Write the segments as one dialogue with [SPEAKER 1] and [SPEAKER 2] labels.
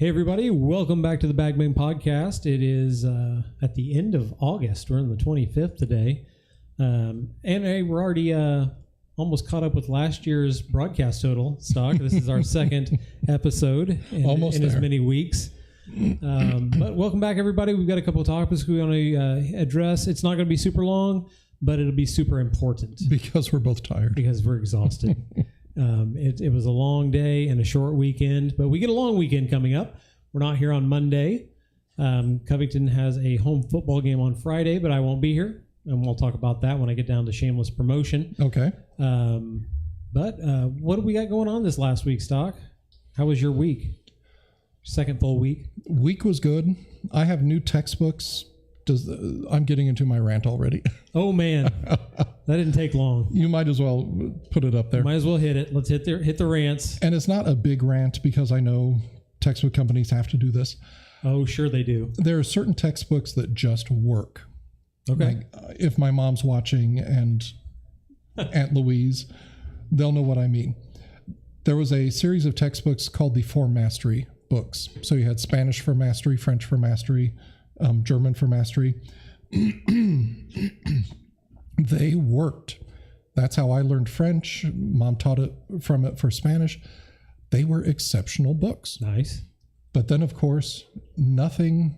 [SPEAKER 1] Hey everybody, welcome back to the Bagman Podcast. It is at the end of August. We're on the 25th today. And we're already almost caught up with last year's broadcast total stock. This is our second episode in as many weeks. But welcome back everybody. We've got a couple of topics we want to address. It's not going to be super long, but it'll be super important.
[SPEAKER 2] Because we're both tired.
[SPEAKER 1] Because we're exhausted. It was a long day and a short weekend, but we get a long weekend coming up. We're not here on Monday. Covington has a home football game on Friday, but I won't be here, and we'll talk about that when I get down to shameless promotion.
[SPEAKER 2] Okay.
[SPEAKER 1] But what do we got going on this last week, Stock? How was your week? Second full week?
[SPEAKER 2] Week was good. I have new textbooks. I'm getting into my rant already.
[SPEAKER 1] Oh, man. That didn't take long.
[SPEAKER 2] You might as well put it up there.
[SPEAKER 1] Might as well hit it. Let's hit the rants.
[SPEAKER 2] And it's not a big rant because I know textbook companies have to do this.
[SPEAKER 1] Oh, sure they do.
[SPEAKER 2] There are certain textbooks that just work.
[SPEAKER 1] Okay.
[SPEAKER 2] Like, if my mom's watching and Aunt Louise, they'll know what I mean. There was a series of textbooks called the For Mastery books. So you had Spanish for Mastery, French for Mastery, German for Mastery. They worked. That's how I learned French. Mom taught it for Spanish. They were exceptional books.
[SPEAKER 1] Nice.
[SPEAKER 2] But then, of course, nothing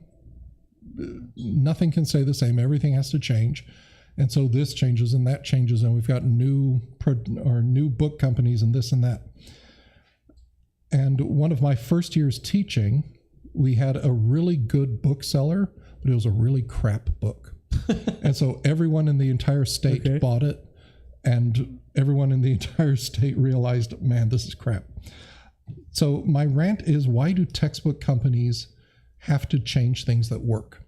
[SPEAKER 2] can stay the same. Everything has to change. And so this changes and that changes, and we've got new book companies and this and that. And one of my first years teaching, we had a really good bookseller, but it was a really crap book. And so everyone in the entire state bought it, and everyone in the entire state realized, man, this is crap. So my rant is, why do textbook companies have to change things that work?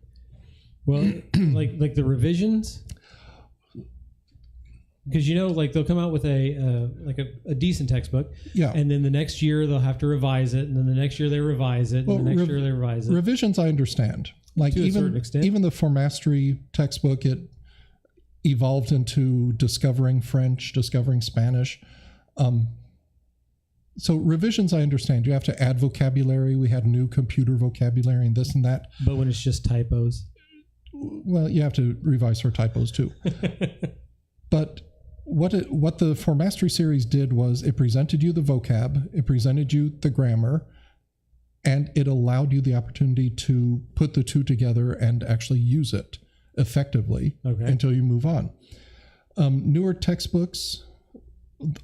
[SPEAKER 1] Well, like the revisions, because they'll come out with a decent textbook,
[SPEAKER 2] yeah,
[SPEAKER 1] and then the next year they'll have to revise it, and then the next year they revise it, and the next year they revise it.
[SPEAKER 2] Revisions, I understand. Like
[SPEAKER 1] to a certain extent.
[SPEAKER 2] Even the For Mastery textbook, it evolved into discovering French, discovering Spanish. So revisions, I understand. You have to add vocabulary. We had new computer vocabulary and this and that.
[SPEAKER 1] But when it's just typos?
[SPEAKER 2] Well, you have to revise for typos too. But what the For Mastery series did was it presented you the vocab, it presented you the grammar, and it allowed you the opportunity to put the two together and actually use it effectively until you move on. Newer textbooks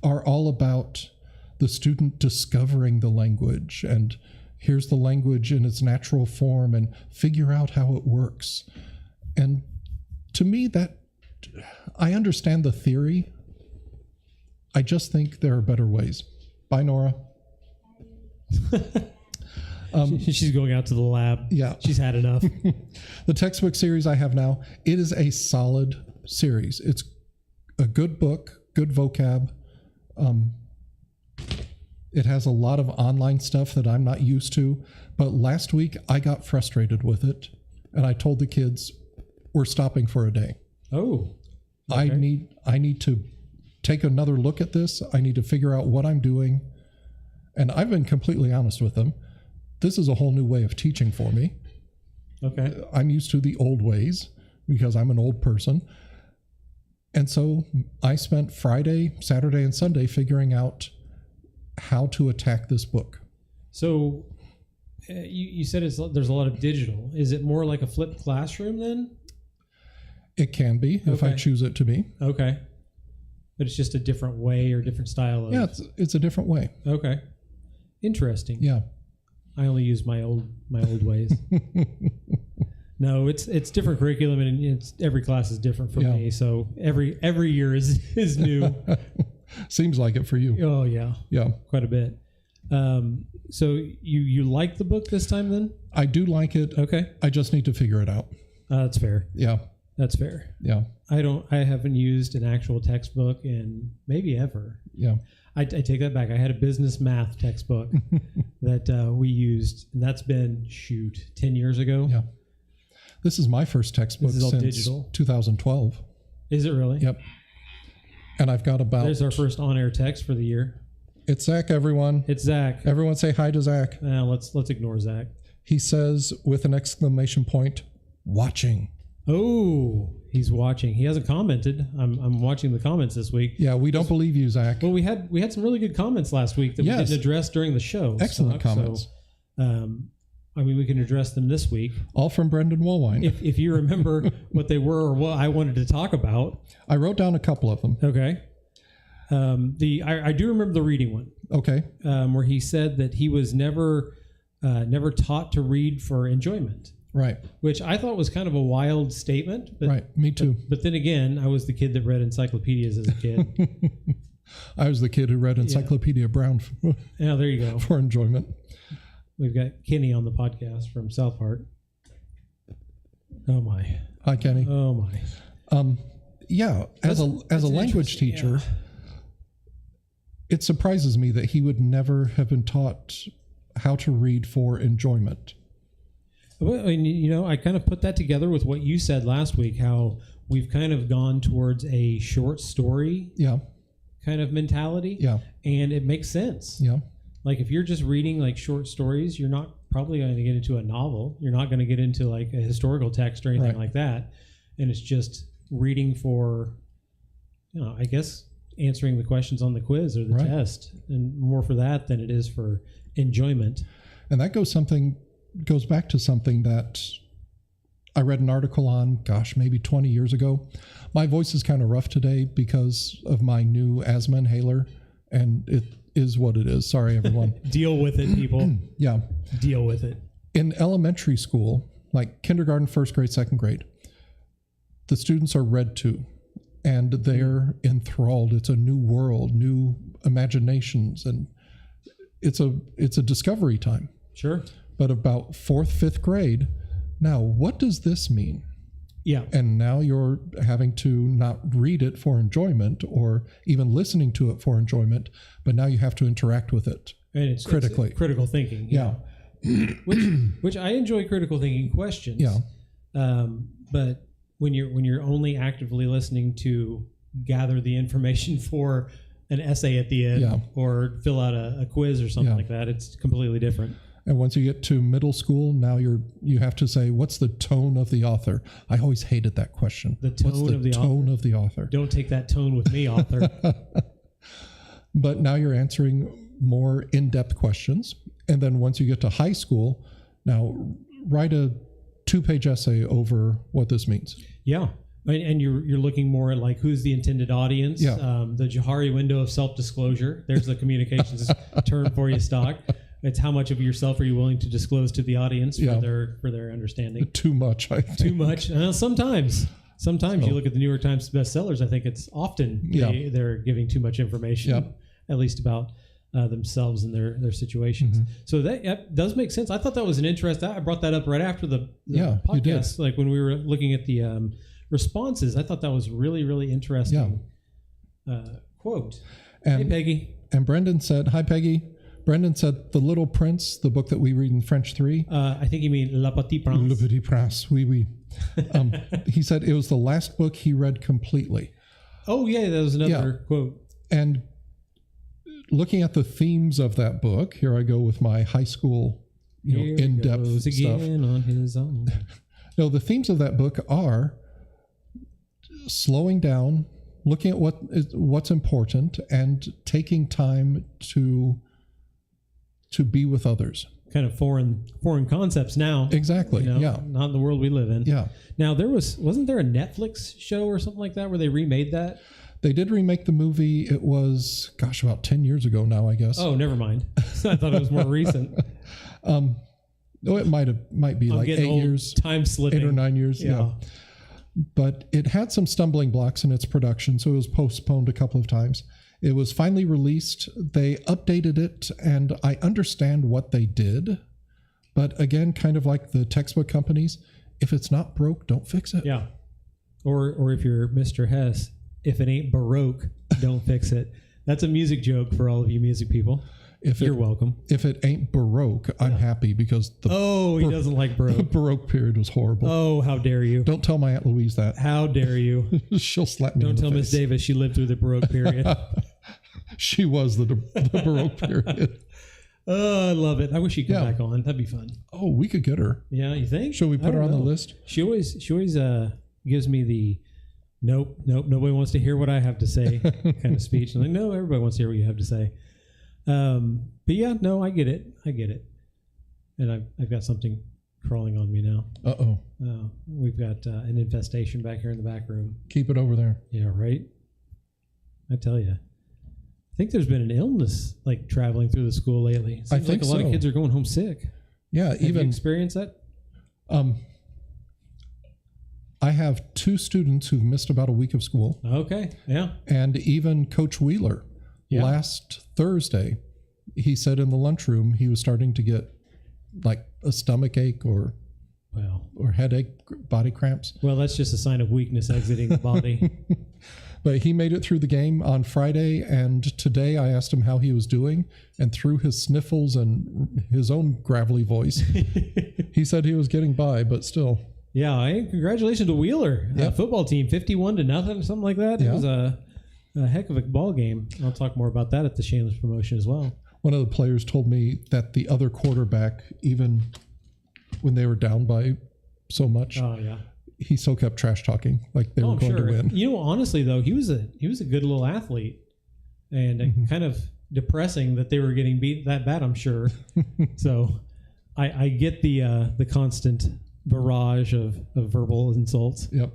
[SPEAKER 2] are all about the student discovering the language, and here's the language in its natural form, and figure out how it works. And to me, that I understand the theory. I just think there are better ways. Bye, Nora.
[SPEAKER 1] She's going out to the lab.
[SPEAKER 2] Yeah.
[SPEAKER 1] She's had enough.
[SPEAKER 2] The textbook series I have now, it is a solid series. It's a good book, good vocab. It has a lot of online stuff that I'm not used to. But last week, I got frustrated with it. And I told the kids, we're stopping for a day.
[SPEAKER 1] Oh. Okay.
[SPEAKER 2] I need to take another look at this. I need to figure out what I'm doing. And I've been completely honest with them. This is a whole new way of teaching for me.
[SPEAKER 1] Okay.
[SPEAKER 2] I'm used to the old ways because I'm an old person. And so I spent Friday, Saturday, and Sunday figuring out how to attack this book.
[SPEAKER 1] So you said there's a lot of digital. Is it more like a flipped classroom then?
[SPEAKER 2] It can be if I choose it to be.
[SPEAKER 1] Okay. But it's just a different way or different style of...
[SPEAKER 2] Yeah, it's a different way.
[SPEAKER 1] Okay. Interesting.
[SPEAKER 2] Yeah.
[SPEAKER 1] I only use my old ways. No, it's different curriculum, and every class is different for me. So every year is new.
[SPEAKER 2] Seems like it for you.
[SPEAKER 1] Oh yeah,
[SPEAKER 2] yeah,
[SPEAKER 1] quite a bit. So you like the book this time then?
[SPEAKER 2] I do like it.
[SPEAKER 1] Okay,
[SPEAKER 2] I just need to figure it out.
[SPEAKER 1] That's fair.
[SPEAKER 2] Yeah,
[SPEAKER 1] that's fair.
[SPEAKER 2] Yeah,
[SPEAKER 1] I haven't used an actual textbook in maybe ever.
[SPEAKER 2] Yeah.
[SPEAKER 1] I take that back. I had a business math textbook that we used, and that's been 10 years ago.
[SPEAKER 2] Yeah. This is my first textbook since digital. 2012.
[SPEAKER 1] Is it really?
[SPEAKER 2] Yep. And I've got about...
[SPEAKER 1] There's our first on-air text for the year.
[SPEAKER 2] It's Zach, everyone.
[SPEAKER 1] It's Zach.
[SPEAKER 2] Everyone say hi to Zach.
[SPEAKER 1] Let's ignore Zach.
[SPEAKER 2] He says with an exclamation point, watching.
[SPEAKER 1] Oh, he's watching. He hasn't commented. I'm watching the comments this week.
[SPEAKER 2] Yeah, we don't believe you, Zach.
[SPEAKER 1] Well, we had some really good comments last week that we didn't address during the show.
[SPEAKER 2] Excellent comments.
[SPEAKER 1] So, we can address them this week.
[SPEAKER 2] All from Brendan Woolwine.
[SPEAKER 1] If you remember what they were or what I wanted to talk about.
[SPEAKER 2] I wrote down a couple of them.
[SPEAKER 1] Okay. I do remember the reading one.
[SPEAKER 2] Okay.
[SPEAKER 1] Where he said that he was never taught to read for enjoyment.
[SPEAKER 2] Right.
[SPEAKER 1] Which I thought was kind of a wild statement. But,
[SPEAKER 2] right. Me too.
[SPEAKER 1] But then again, I was the kid that read encyclopedias as a kid.
[SPEAKER 2] I was the kid who read Encyclopedia Brown
[SPEAKER 1] yeah, there you go.
[SPEAKER 2] For enjoyment.
[SPEAKER 1] We've got Kenny on the podcast from South Park. Oh my.
[SPEAKER 2] Hi, Kenny.
[SPEAKER 1] Oh my.
[SPEAKER 2] Yeah, as a language teacher, it surprises me that he would never have been taught how to read for enjoyment.
[SPEAKER 1] Well, I kind of put that together with what you said last week, how we've kind of gone towards a short story kind of mentality.
[SPEAKER 2] Yeah.
[SPEAKER 1] And it makes sense.
[SPEAKER 2] Yeah.
[SPEAKER 1] Like if you're just reading like short stories, you're not probably going to get into a novel. You're not going to get into like a historical text or anything like that. And it's just reading for, I guess answering the questions on the quiz or the test, and more for that than it is for enjoyment.
[SPEAKER 2] And that goes back to something that I read an article on, maybe 20 years ago. My voice is kind of rough today because of my new asthma inhaler, and it is what it is. Sorry, everyone.
[SPEAKER 1] Deal with it, people.
[SPEAKER 2] Yeah.
[SPEAKER 1] Deal with it.
[SPEAKER 2] In elementary school, like kindergarten, first grade, second grade, the students are read to, and they're enthralled. It's a new world, new imaginations, and it's a discovery time.
[SPEAKER 1] Sure.
[SPEAKER 2] But about fourth, fifth grade, now what does this mean?
[SPEAKER 1] Yeah.
[SPEAKER 2] And now you're having to not read it for enjoyment or even listening to it for enjoyment, but now you have to interact with it critically.
[SPEAKER 1] It's critical thinking.
[SPEAKER 2] Yeah.
[SPEAKER 1] Which I enjoy critical thinking questions.
[SPEAKER 2] Yeah.
[SPEAKER 1] But when you're only actively listening to gather the information for an essay at the end or fill out a quiz or something like that, it's completely different.
[SPEAKER 2] And once you get to middle school, now you have to say, what's the tone of the author? I always hated that question.
[SPEAKER 1] The tone
[SPEAKER 2] of the author?
[SPEAKER 1] Don't take that tone with me, author.
[SPEAKER 2] But now you're answering more in-depth questions. And then once you get to high school, now write a 2-page essay over what this means.
[SPEAKER 1] Yeah. And you're looking more at like who's the intended audience.
[SPEAKER 2] Yeah.
[SPEAKER 1] The Johari window of self-disclosure. There's the communications term for you, Stock. It's how much of yourself are you willing to disclose to the audience for their understanding.
[SPEAKER 2] Too much, I think.
[SPEAKER 1] Too much. Sometimes you look at the New York Times bestsellers. I think it's often they're giving too much information, at least about themselves and their situations. Mm-hmm. So that does make sense. I thought that was an interest. I brought that up right after the podcast.
[SPEAKER 2] You did.
[SPEAKER 1] Like when we were looking at the responses, I thought that was really, really interesting quote. Hey, Peggy.
[SPEAKER 2] And Brendan said, hi, Peggy. Brendan said, The Little Prince, the book that we read in French 3.
[SPEAKER 1] I think you mean Le Petit Prince.
[SPEAKER 2] Le Petit Prince, oui, oui. He said it was the last book he read completely.
[SPEAKER 1] Oh, yeah, that was another quote.
[SPEAKER 2] And looking at the themes of that book, here I go with my high school in-depth stuff.
[SPEAKER 1] On his own.
[SPEAKER 2] No, the themes of that book are slowing down, looking at what's important, and taking time to be with others.
[SPEAKER 1] Kind of foreign concepts now.
[SPEAKER 2] Exactly.
[SPEAKER 1] Not in the world we live in.
[SPEAKER 2] Yeah.
[SPEAKER 1] Now wasn't there a Netflix show or something like that where they remade that?
[SPEAKER 2] They did remake the movie. It was about 10 years ago now, I guess.
[SPEAKER 1] Oh, never mind. I thought it was more recent.
[SPEAKER 2] It might be like 8 years.
[SPEAKER 1] Time slipping.
[SPEAKER 2] 8 or 9 years. Yeah. But it had some stumbling blocks in its production, so it was postponed a couple of times. It was finally released. They updated it, and I understand what they did. But again, kind of like the textbook companies, if it's not broke, don't fix it.
[SPEAKER 1] Yeah. Or if you're Mr. Hess, if it ain't Baroque, don't fix it. That's a music joke for all of you music people. You're welcome.
[SPEAKER 2] If it ain't Baroque, I'm happy because
[SPEAKER 1] he doesn't like Baroque.
[SPEAKER 2] The Baroque period was horrible.
[SPEAKER 1] Oh, how dare you.
[SPEAKER 2] Don't tell my Aunt Louise that.
[SPEAKER 1] How dare you.
[SPEAKER 2] She'll slap me in the face.
[SPEAKER 1] Don't tell Miss Davis she lived through the Baroque period.
[SPEAKER 2] She was the Baroque period.
[SPEAKER 1] Oh, I love it. I wish she'd come
[SPEAKER 2] Yeah.
[SPEAKER 1] back on. That'd be fun.
[SPEAKER 2] Oh, we could get her.
[SPEAKER 1] Yeah, you think?
[SPEAKER 2] Should we
[SPEAKER 1] I
[SPEAKER 2] put her
[SPEAKER 1] don't
[SPEAKER 2] on the
[SPEAKER 1] know.
[SPEAKER 2] list?
[SPEAKER 1] She always gives me the nope, nobody wants to hear what I have to say kind of speech. I'm like, no, everybody wants to hear what you have to say. But yeah, no, I get it. And I've got something crawling on me now.
[SPEAKER 2] Uh-oh.
[SPEAKER 1] We've got an infestation back here in the back room.
[SPEAKER 2] Keep it over there.
[SPEAKER 1] Yeah, right. I tell you, I think there's been an illness like traveling through the school lately. It seems
[SPEAKER 2] think
[SPEAKER 1] like a lot
[SPEAKER 2] so.
[SPEAKER 1] of kids are going home sick.
[SPEAKER 2] Yeah,
[SPEAKER 1] Have you experienced that?
[SPEAKER 2] I have 2 students who've missed about a week of school.
[SPEAKER 1] Okay, yeah.
[SPEAKER 2] And even Coach Wheeler,
[SPEAKER 1] Yeah.
[SPEAKER 2] last Thursday, he said in the lunchroom he was starting to get like a stomach ache or headache, body cramps.
[SPEAKER 1] Well, that's just a sign of weakness exiting the body.
[SPEAKER 2] But he made it through the game on Friday, and today I asked him how he was doing, and through his sniffles and his own gravelly voice, he said he was getting by, but still.
[SPEAKER 1] Yeah, congratulations to Wheeler
[SPEAKER 2] Yep.
[SPEAKER 1] football team, 51-0, something like that. It
[SPEAKER 2] Yeah.
[SPEAKER 1] was a heck of a ball game. I'll talk more about that at the shameless promotion as well.
[SPEAKER 2] One of the players told me that the other quarterback, even when they were down by so much,
[SPEAKER 1] Oh yeah.
[SPEAKER 2] he still kept trash talking like they were
[SPEAKER 1] I'm
[SPEAKER 2] going to win.
[SPEAKER 1] You know, honestly though, he was a good little athlete, and kind of depressing that they were getting beat that bad. I'm sure. So, I get the constant barrage of verbal insults.
[SPEAKER 2] Yep.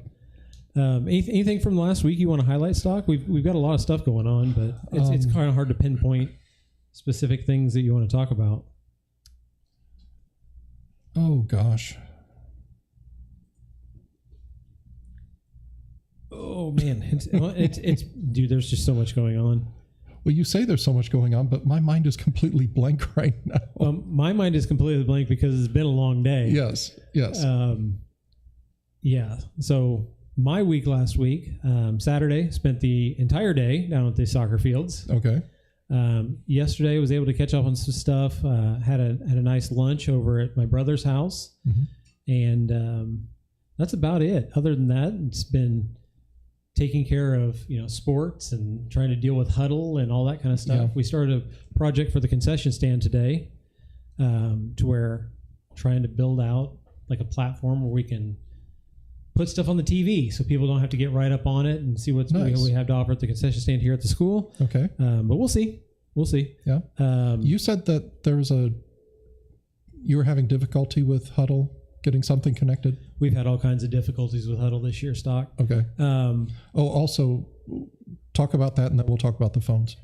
[SPEAKER 1] Anything from last week you want to highlight, Stock? We've got a lot of stuff going on, but it's kind of hard to pinpoint specific things that you want to talk about.
[SPEAKER 2] Oh gosh.
[SPEAKER 1] Oh man, it's dude. There's just so much going on.
[SPEAKER 2] Well, you say there's so much going on, but my mind is completely blank right now.
[SPEAKER 1] My mind is completely blank because it's been a long day.
[SPEAKER 2] Yes.
[SPEAKER 1] Yeah. So my week last week, Saturday, spent the entire day down at the soccer fields.
[SPEAKER 2] Okay.
[SPEAKER 1] Yesterday, was able to catch up on some stuff. Had a nice lunch over at my brother's house, and that's about it. Other than that, it's been taking care of sports and trying to deal with huddle and all that kind of stuff.
[SPEAKER 2] Yeah.
[SPEAKER 1] We started a project for the concession stand today, to where trying to build out like a platform where we can put stuff on the TV so people don't have to get right up on it and see what
[SPEAKER 2] Nice.
[SPEAKER 1] we have to offer at the concession stand here at the school.
[SPEAKER 2] Okay.
[SPEAKER 1] But we'll see.
[SPEAKER 2] Yeah.
[SPEAKER 1] Um,
[SPEAKER 2] You said that you were having difficulty with Huddle getting something connected.
[SPEAKER 1] We've had all kinds of difficulties with Huddle this year, Stock.
[SPEAKER 2] Okay.
[SPEAKER 1] Um,
[SPEAKER 2] Also talk about that, and then we'll talk about the phones.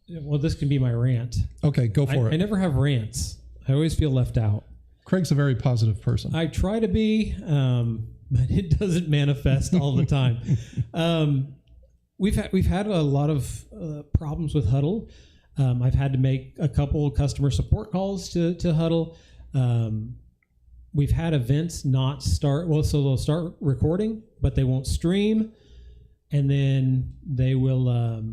[SPEAKER 1] well, this can be my rant.
[SPEAKER 2] Okay, go for
[SPEAKER 1] I
[SPEAKER 2] it.
[SPEAKER 1] never have rants. I always feel left out.
[SPEAKER 2] Craig's a very positive person.
[SPEAKER 1] I try to be, but it doesn't manifest all the time. We've had a lot of problems with Huddle. I've had to make a couple customer support calls to Huddle. We've had events not start. Well, so they'll start recording, but they won't stream, and then they will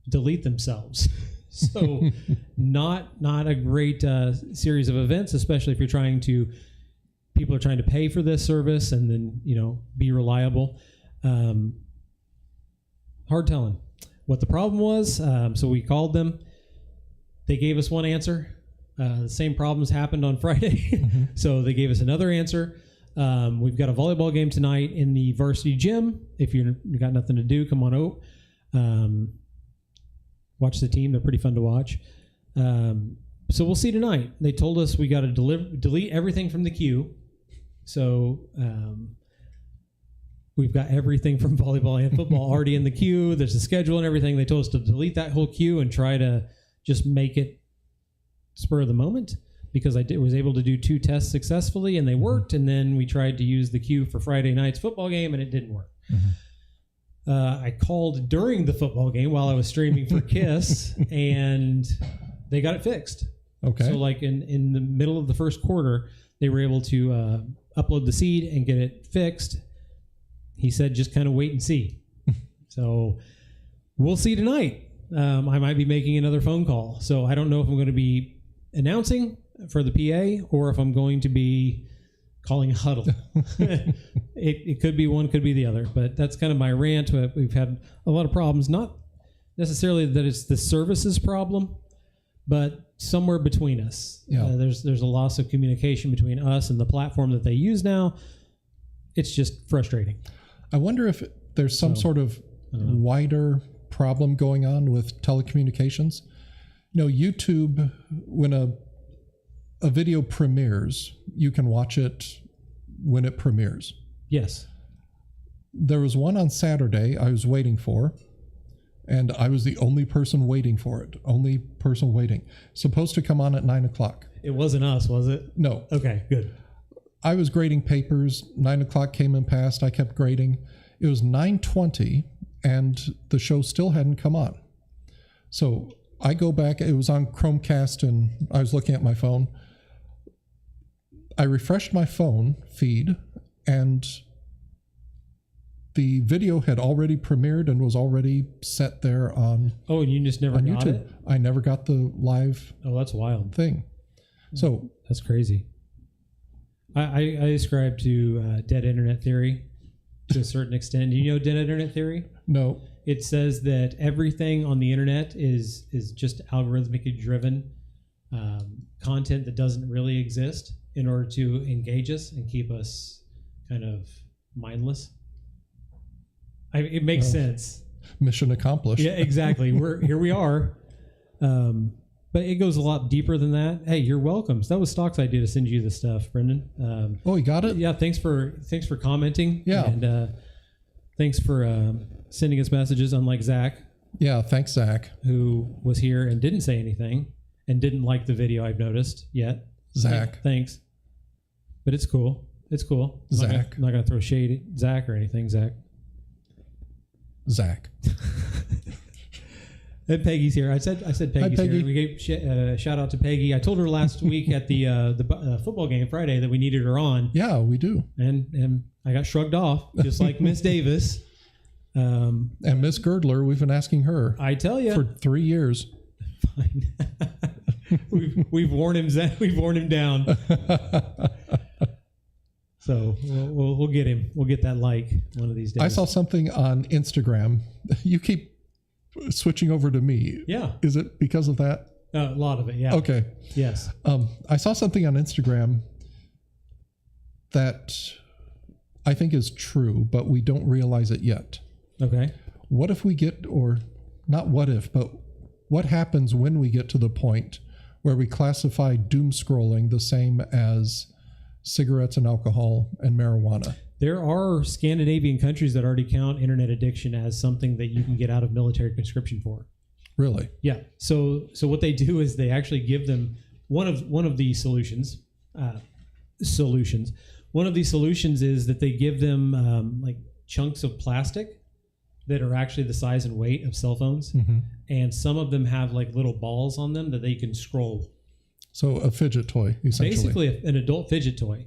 [SPEAKER 1] delete themselves. So not a great series of events, especially if people are trying to pay for this service and then be reliable. Hard telling what the problem was. So we called them. They gave us one answer. The same problems happened on Friday. So they gave us another answer. We've got a volleyball game tonight in the varsity gym. If you got nothing to do, come on out. Watch the team. They're pretty fun to watch. So we'll see tonight. They told us we got to delete everything from the queue. So we've got everything from volleyball and football already in the queue. There's a schedule and everything. They told us to delete that whole queue and try to just make it spur of the moment, because I was able to do 2 tests successfully and they worked. And then we tried to use the queue for Friday night's football game and it didn't work. I called during the football game while I was streaming for KISS and they got it fixed.
[SPEAKER 2] Okay.
[SPEAKER 1] So like in the middle of the first quarter, they were able to upload the seed and get it fixed. He said, just kind of wait and see. So we'll see tonight. I might be making another phone call. So I don't know if I'm going to be announcing for the PA or if I'm going to be calling Huddle. It could be one, could be the other, but that's kind of my rant. We've had a lot of problems, not necessarily that it's the services problem, but somewhere between us.
[SPEAKER 2] Yeah.
[SPEAKER 1] There's a loss of communication between us and the platform that they use now. It's just frustrating.
[SPEAKER 2] I wonder if there's some sort of wider problem going on with telecommunications. YouTube, when a video premieres, you can watch it when it premieres.
[SPEAKER 1] Yes.
[SPEAKER 2] There was one on Saturday I was waiting for, and I was the only person waiting for it. Only person waiting. Supposed to come on at 9 o'clock.
[SPEAKER 1] It wasn't us, was it?
[SPEAKER 2] No.
[SPEAKER 1] Okay, good.
[SPEAKER 2] I was grading papers. 9 o'clock came and passed. I kept grading. It was 9:20, and the show still hadn't come on. So I go back. It was on Chromecast, and I was looking at my phone. I refreshed my phone feed, and the video had already premiered and was already set there on
[SPEAKER 1] Oh, and you just never got
[SPEAKER 2] YouTube.
[SPEAKER 1] it?
[SPEAKER 2] I never got the live
[SPEAKER 1] Oh, that's wild.
[SPEAKER 2] thing. So
[SPEAKER 1] That's crazy. I ascribe to dead internet theory to a certain extent. Do you know dead internet theory?
[SPEAKER 2] no,
[SPEAKER 1] It says that everything on the internet is just algorithmically driven content that doesn't really exist in order to engage us and keep us kind of mindless. It makes sense.
[SPEAKER 2] mission accomplished.
[SPEAKER 1] Yeah, exactly. Here we are. But it goes a lot deeper than that. Hey, you're welcome. So that was Stock's idea to send you the stuff, Brendan.
[SPEAKER 2] Oh, you got it?
[SPEAKER 1] Yeah, thanks for commenting.
[SPEAKER 2] Yeah.
[SPEAKER 1] And thanks for sending us messages, unlike Zach,
[SPEAKER 2] Yeah, thanks, Zach.
[SPEAKER 1] who was here and didn't say anything and didn't like the video I've noticed yet.
[SPEAKER 2] Zach.
[SPEAKER 1] Thanks. But it's cool. It's cool.
[SPEAKER 2] Zach.
[SPEAKER 1] I'm not going to throw shade at Zach or anything, Zach.
[SPEAKER 2] Zach.
[SPEAKER 1] And Peggy's here. I said Peggy's
[SPEAKER 2] Peggy.
[SPEAKER 1] here. We gave shout out to Peggy. I told her last week at the football game Friday that we needed her on,
[SPEAKER 2] Yeah, we do.
[SPEAKER 1] and I got shrugged off, just like Miss Davis.
[SPEAKER 2] And Miss Girdler, we've been asking her
[SPEAKER 1] I tell you,
[SPEAKER 2] for 3 years.
[SPEAKER 1] fine. we've worn him. We've worn him down. So we'll get him. We'll get that like one of these days.
[SPEAKER 2] I saw something on Instagram. You keep switching over to me.
[SPEAKER 1] Yeah,
[SPEAKER 2] Is it because of that?
[SPEAKER 1] a lot of it. Yeah.
[SPEAKER 2] Okay.
[SPEAKER 1] Yes.
[SPEAKER 2] I saw something on Instagram that I think is true, but we don't realize it yet.
[SPEAKER 1] Okay.
[SPEAKER 2] What if we get, or not what if, but what happens when we get to the point where we classify doom scrolling the same as cigarettes and alcohol and marijuana?
[SPEAKER 1] There are Scandinavian countries that already count internet addiction as something that you can get out of military conscription for.
[SPEAKER 2] Really?
[SPEAKER 1] Yeah. So what they do is they actually give them one of the solutions. One of the solutions is that they give them like chunks of plastic that are actually the size and weight of cell phones, and some of them have like little balls on them that they can scroll.
[SPEAKER 2] So a fidget toy, essentially.
[SPEAKER 1] Basically, an adult fidget toy.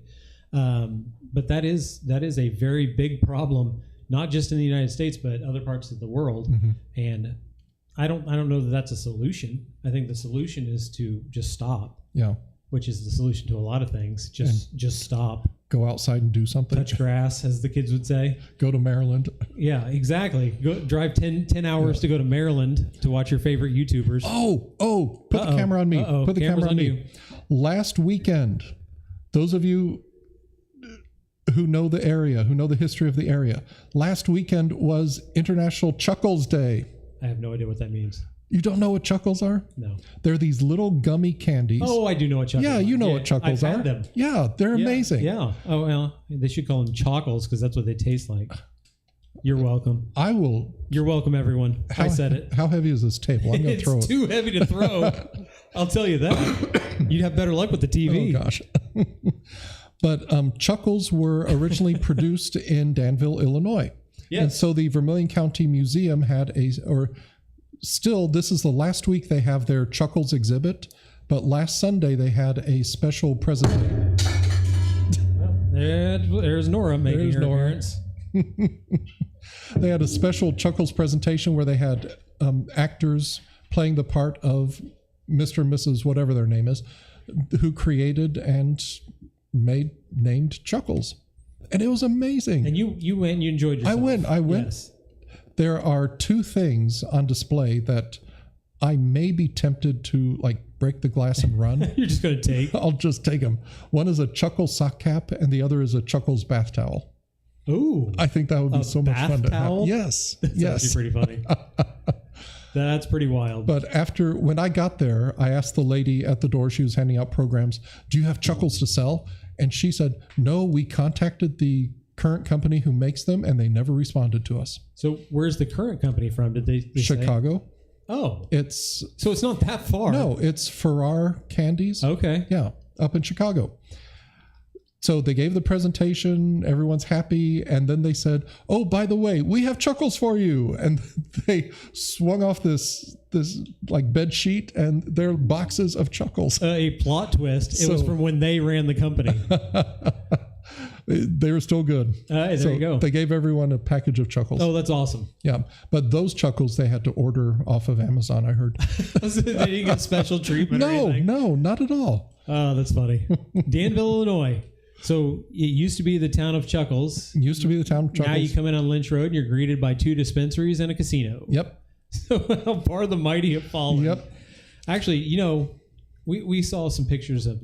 [SPEAKER 1] But that is a very big problem, not just in the United States, but other parts of the world. And I don't know that that's a solution. I think the solution is to just stop,
[SPEAKER 2] Yeah.
[SPEAKER 1] which is the solution to a lot of things. Just stop.
[SPEAKER 2] Go outside and do something.
[SPEAKER 1] Touch grass, as the kids would say.
[SPEAKER 2] Go to Maryland.
[SPEAKER 1] Yeah, exactly. Go drive 10 hours to go to Maryland to watch your favorite YouTubers.
[SPEAKER 2] Oh, put the camera on me. Put the camera on me. Last weekend, those of you who know the area, who know the history of the area, last weekend was International Chuckles Day.
[SPEAKER 1] I have no idea what that means.
[SPEAKER 2] You don't know what Chuckles are?
[SPEAKER 1] No.
[SPEAKER 2] They're these little gummy candies.
[SPEAKER 1] Oh, I do know what Chuckles are.
[SPEAKER 2] Yeah, you know what Chuckles
[SPEAKER 1] I've
[SPEAKER 2] are.
[SPEAKER 1] had them.
[SPEAKER 2] Yeah, they're amazing.
[SPEAKER 1] Yeah. Oh, well, they should call them Chockles because that's what they taste like. You're welcome.
[SPEAKER 2] I will.
[SPEAKER 1] You're welcome, everyone. I said it.
[SPEAKER 2] How heavy is this table? I'm going to throw
[SPEAKER 1] It's
[SPEAKER 2] it.
[SPEAKER 1] too heavy to throw. I'll tell you that. You'd have better luck with the TV.
[SPEAKER 2] Oh, gosh. But Chuckles were originally produced in Danville, Illinois.
[SPEAKER 1] Yes.
[SPEAKER 2] And so the Vermilion County Museum had still, this is the last week they have their Chuckles exhibit, but last Sunday they had a special presentation.
[SPEAKER 1] There's Nora making
[SPEAKER 2] There's
[SPEAKER 1] her
[SPEAKER 2] Nora.
[SPEAKER 1] appearance.
[SPEAKER 2] They had a special Chuckles presentation where they had actors playing the part of Mr. and Mrs. whatever their name is, who created and named Chuckles. And it was amazing.
[SPEAKER 1] And you went, you enjoyed yourself.
[SPEAKER 2] I went.
[SPEAKER 1] Yes.
[SPEAKER 2] There are two things on display that I may be tempted to like break the glass and run.
[SPEAKER 1] You're just going to take.
[SPEAKER 2] I'll just take them. One is a Chuckles sock cap, and the other is a Chuckles bath towel.
[SPEAKER 1] Ooh.
[SPEAKER 2] I think that would be so much fun to
[SPEAKER 1] towel?
[SPEAKER 2] have. Yes.
[SPEAKER 1] That's
[SPEAKER 2] yes.
[SPEAKER 1] actually pretty funny. That's pretty wild.
[SPEAKER 2] But when I got there, I asked the lady at the door, she was handing out programs, do you have Chuckles to sell? And she said, no, we contacted the current company who makes them, and they never responded to us.
[SPEAKER 1] So where's the current company from? Did they say?
[SPEAKER 2] Chicago.
[SPEAKER 1] Oh.
[SPEAKER 2] So
[SPEAKER 1] it's not that far.
[SPEAKER 2] No, it's Farrar Candies.
[SPEAKER 1] Okay.
[SPEAKER 2] Yeah, up in Chicago. So they gave the presentation, everyone's happy, and then they said, oh, by the way, we have Chuckles for you. And they swung off this like bed sheet, and they're boxes of Chuckles.
[SPEAKER 1] A plot twist. It was from when they ran the company.
[SPEAKER 2] They were still good.
[SPEAKER 1] There you go.
[SPEAKER 2] They gave everyone a package of Chuckles.
[SPEAKER 1] Oh, that's awesome.
[SPEAKER 2] Yeah, but those Chuckles they had to order off of Amazon, I heard.
[SPEAKER 1] They didn't get special treatment or anything?
[SPEAKER 2] No, not at all.
[SPEAKER 1] Oh, that's funny. Danville, Illinois. So it used to be the town of Chuckles.
[SPEAKER 2] It used to be the town of Chuckles.
[SPEAKER 1] Now you come in on Lynch Road and you're greeted by 2 dispensaries and a casino.
[SPEAKER 2] Yep.
[SPEAKER 1] So how far the mighty have fallen.
[SPEAKER 2] Yep.
[SPEAKER 1] Actually, we saw some pictures of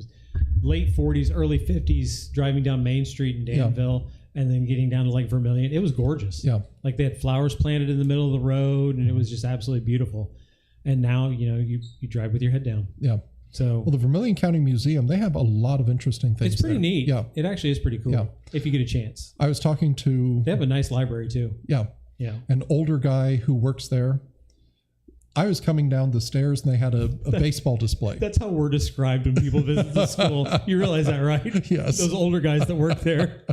[SPEAKER 1] late 40s, early 50s driving down Main Street in Danville and then getting down to Lake Vermilion. It was gorgeous.
[SPEAKER 2] Yeah.
[SPEAKER 1] Like they had flowers planted in the middle of the road and it was just absolutely beautiful. And now, you drive with your head down.
[SPEAKER 2] Yeah.
[SPEAKER 1] So
[SPEAKER 2] well, the Vermilion County Museum, they have a lot of interesting things.
[SPEAKER 1] It's pretty neat.
[SPEAKER 2] Yeah.
[SPEAKER 1] It actually is pretty cool.
[SPEAKER 2] Yeah.
[SPEAKER 1] If you get a chance.
[SPEAKER 2] I was talking to...
[SPEAKER 1] They have a nice library too.
[SPEAKER 2] Yeah.
[SPEAKER 1] Yeah.
[SPEAKER 2] An older guy who works there. I was coming down the stairs and they had a baseball display.
[SPEAKER 1] That's how we're described when people visit the school. You realize that, right?
[SPEAKER 2] Yes.
[SPEAKER 1] Those older guys that work there.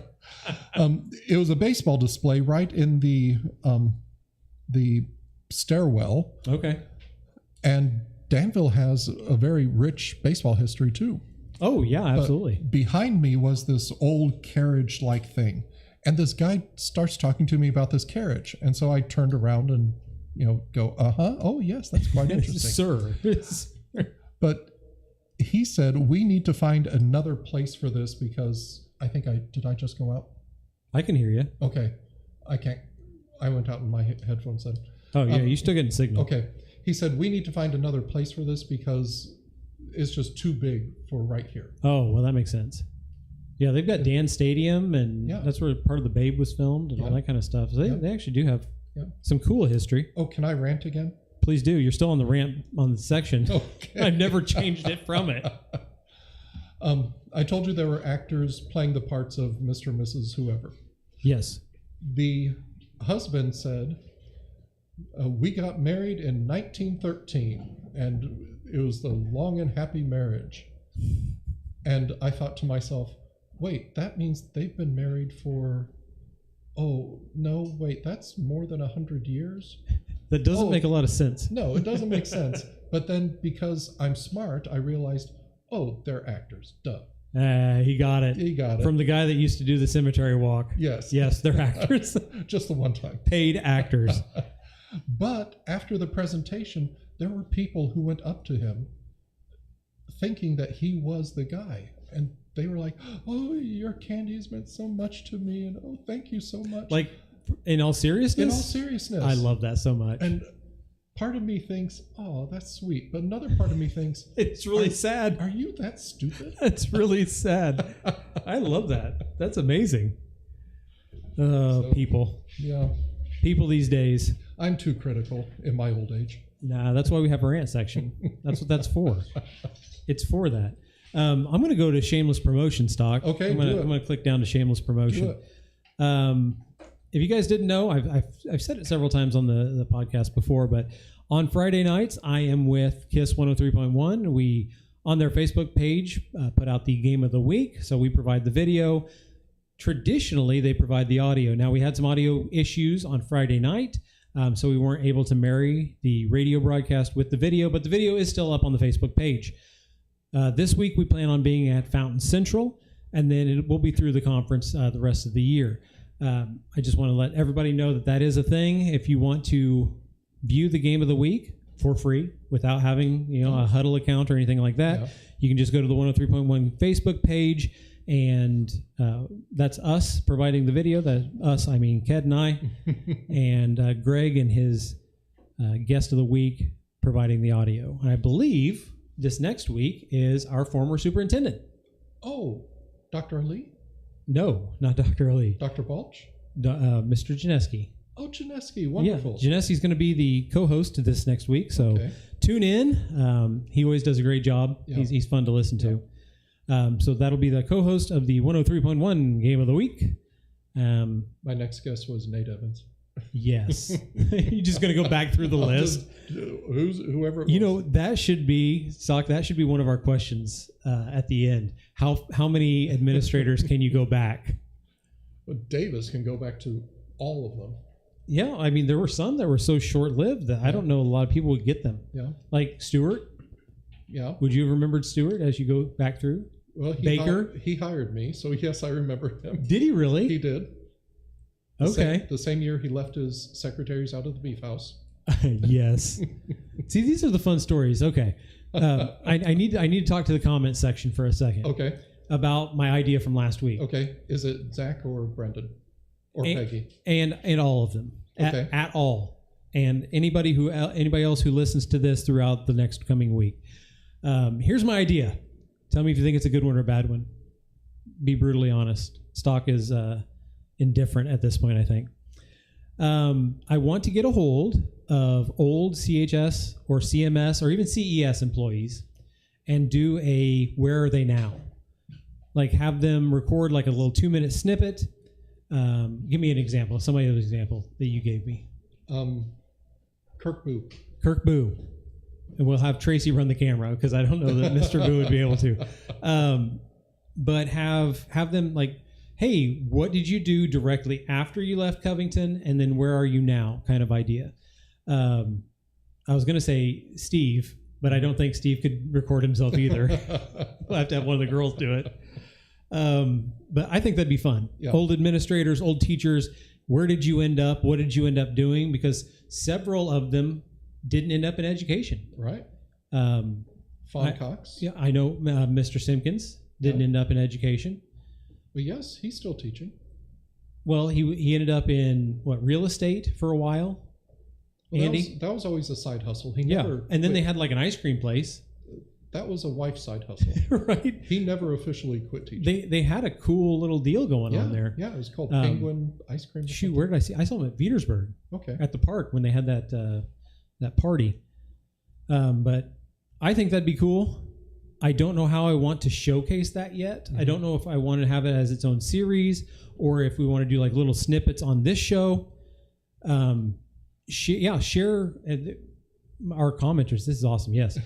[SPEAKER 2] It was a baseball display right in the stairwell.
[SPEAKER 1] Okay.
[SPEAKER 2] And Danville has a very rich baseball history too.
[SPEAKER 1] Oh, yeah, absolutely.
[SPEAKER 2] But behind me was this old carriage-like thing. And this guy starts talking to me about this carriage. And so I turned around and, go, oh, yes, that's quite interesting.
[SPEAKER 1] Sir.
[SPEAKER 2] But he said, we need to find another place for this because did I just go out?
[SPEAKER 1] I can hear you.
[SPEAKER 2] Okay. I can't. I went out and my headphones said.
[SPEAKER 1] Oh, yeah, you still getting signal.
[SPEAKER 2] Okay. He said, we need to find another place for this because it's just too big for right here.
[SPEAKER 1] Oh, well, that makes sense. Yeah, they've got Dan Stadium, and that's where part of the Babe was filmed and all that kind of stuff. So they actually do have some cool history.
[SPEAKER 2] Oh, can I rant again?
[SPEAKER 1] Please do. You're still on the rant on the section.
[SPEAKER 2] Okay.
[SPEAKER 1] I've never changed it from it.
[SPEAKER 2] I told you there were actors playing the parts of Mr. and Mrs. Whoever.
[SPEAKER 1] Yes.
[SPEAKER 2] The husband said, we got married in 1913, and it was the long and happy marriage. And I thought to myself, wait, that means they've been married for, oh, no, wait, that's more than 100 years?
[SPEAKER 1] That doesn't make a lot of sense.
[SPEAKER 2] No, it doesn't make sense. But then because I'm smart, I realized, oh, they're actors. Duh.
[SPEAKER 1] He got it.
[SPEAKER 2] He got it.
[SPEAKER 1] From the guy that used to do the cemetery walk.
[SPEAKER 2] Yes.
[SPEAKER 1] Yes, they're actors.
[SPEAKER 2] Just the one time.
[SPEAKER 1] Paid actors.
[SPEAKER 2] But after the presentation, there were people who went up to him thinking that he was the guy. And they were like, oh, your candies meant so much to me. And oh, thank you so much.
[SPEAKER 1] Like, in all seriousness?
[SPEAKER 2] In all seriousness.
[SPEAKER 1] I love that so much.
[SPEAKER 2] And part of me thinks, oh, that's sweet. But another part of me thinks,
[SPEAKER 1] it's really sad.
[SPEAKER 2] Are you that stupid?
[SPEAKER 1] That's really sad. I love that. That's amazing. People.
[SPEAKER 2] Yeah.
[SPEAKER 1] People these days.
[SPEAKER 2] I'm too critical in my old age.
[SPEAKER 1] Nah, that's why we have a rant section. That's what that's for. It's for that. I'm going to go to shameless promotion stock.
[SPEAKER 2] Okay,
[SPEAKER 1] I'm going to click down to shameless promotion. If you guys didn't know, I've said it several times on the podcast before, but on Friday nights, I am with KISS 103.1. We, on their Facebook page, put out the game of the week. So we provide the video. Traditionally, they provide the audio. Now, we had some audio issues on Friday night, so we weren't able to marry the radio broadcast with the video, but the video is still up on the Facebook page. This week, we plan on being at Fountain Central, and then it will be through the conference the rest of the year. I just want to let everybody know that is a thing. If you want to view the game of the week for free without having a Huddle account or anything like that, you can just go to the 103.1 Facebook page And that's us providing the video. That us, I mean Ked and I, and Greg and his guest of the week providing the audio. And I believe this next week is our former superintendent.
[SPEAKER 2] Oh, Dr. Ali?
[SPEAKER 1] No, not Dr. Ali.
[SPEAKER 2] Dr. Balch?
[SPEAKER 1] Mr. Janeski.
[SPEAKER 2] Oh, Janeski, wonderful.
[SPEAKER 1] Yeah, Janeski's going to be the co-host to this next week, so tune in. He always does a great job. Yeah. He's fun to listen to. So that'll be the co-host of the 103.1 Game of the Week.
[SPEAKER 2] My next guest was Nate Evans.
[SPEAKER 1] Yes. You're just going to go back through the list.
[SPEAKER 2] Whoever it was.
[SPEAKER 1] You know, that should be one of our questions at the end. How many administrators can you go back?
[SPEAKER 2] Well, Davis can go back to all of them.
[SPEAKER 1] Yeah, I mean, there were some that were so short-lived that I don't know a lot of people would get them.
[SPEAKER 2] Yeah.
[SPEAKER 1] Like Stewart. Yeah. Would you have remembered Stewart as you go back through?
[SPEAKER 2] Well,
[SPEAKER 1] Baker.
[SPEAKER 2] He hired me, so yes, I remember him.
[SPEAKER 1] Did he really?
[SPEAKER 2] He did. The same year he left his secretaries out of the beef house.
[SPEAKER 1] Yes. See, these are the fun stories. Okay. I need to talk to the comment section for a second.
[SPEAKER 2] Okay.
[SPEAKER 1] About my idea from last week.
[SPEAKER 2] Okay. Is it Zach or Brendan or Peggy?
[SPEAKER 1] And all of them.
[SPEAKER 2] Okay.
[SPEAKER 1] At all. And anybody else who listens to this throughout the next coming week. Here's my idea. Tell me if you think it's a good one or a bad one. Be brutally honest. Stock is indifferent at this point, I think. I want to get a hold of old CHS or CMS or even CES employees and do a where are they now? Like have them record like a little 2-minute snippet. Give me an example, some other example that you gave me.
[SPEAKER 2] Kirk Boo.
[SPEAKER 1] Kirk Boo. And we'll have Tracy run the camera because I don't know that Mr. Boo would be able to. But have them like, hey, what did you do directly after you left Covington? And then where are you now kind of idea. I was going to say Steve, but I don't think Steve could record himself either. We'll have to have one of the girls do it. But I think that'd be fun. Yeah. Old administrators, old teachers, where did you end up? What did you end up doing? Because several of them didn't end up in education.
[SPEAKER 2] Right. Fawn Cox.
[SPEAKER 1] Yeah, I know Mr. Simpkins didn't end up in education.
[SPEAKER 2] Well, yes, he's still teaching.
[SPEAKER 1] Well, he ended up in real estate for a while.
[SPEAKER 2] Well,
[SPEAKER 1] Andy,
[SPEAKER 2] that was always a side hustle. He never.
[SPEAKER 1] And then they had like an ice cream place.
[SPEAKER 2] That was a wife's side hustle.
[SPEAKER 1] Right.
[SPEAKER 2] He never officially quit teaching.
[SPEAKER 1] They had a cool little deal going on there.
[SPEAKER 2] Yeah, it was called Penguin Ice Cream.
[SPEAKER 1] Shoot, where did I see? I saw him at Petersburg.
[SPEAKER 2] Okay.
[SPEAKER 1] At the park when they had that party. But I think that'd be cool. I don't know how I want to showcase that yet. Mm-hmm. I don't know if I want to have it as its own series or if we want to do like little snippets on this show. Share our commenters. This is awesome. Yes.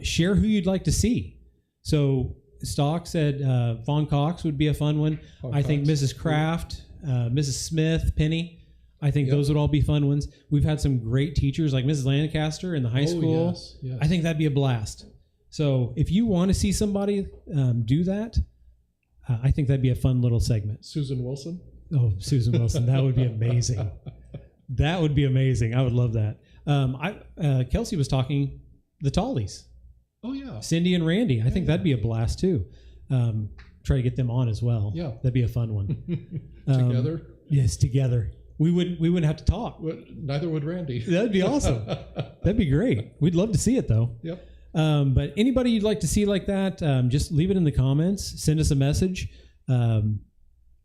[SPEAKER 1] Share who you'd like to see. So Stock said Fawn Cox would be a fun one. I think Mrs. Kraft, Mrs. Smith, Penny. I think those would all be fun ones. We've had some great teachers like Mrs. Lancaster in the high school.
[SPEAKER 2] Yes.
[SPEAKER 1] I think that'd be a blast. So if you want to see somebody do that, I think that'd be a fun little segment.
[SPEAKER 2] Susan Wilson?
[SPEAKER 1] Oh, Susan Wilson. That would be amazing. That would be amazing. I would love that. Kelsey was talking the Tallies.
[SPEAKER 2] Oh, yeah.
[SPEAKER 1] Cindy and Randy. I think that'd be a blast, too. Try to get them on as well.
[SPEAKER 2] Yeah.
[SPEAKER 1] That'd be a fun one.
[SPEAKER 2] Together?
[SPEAKER 1] Yes, together. We wouldn't have to talk.
[SPEAKER 2] Well, neither would Randy.
[SPEAKER 1] That'd be awesome. That'd be great. We'd love to see it, though.
[SPEAKER 2] Yep.
[SPEAKER 1] But anybody you'd like to see like that, just leave it in the comments. Send us a message.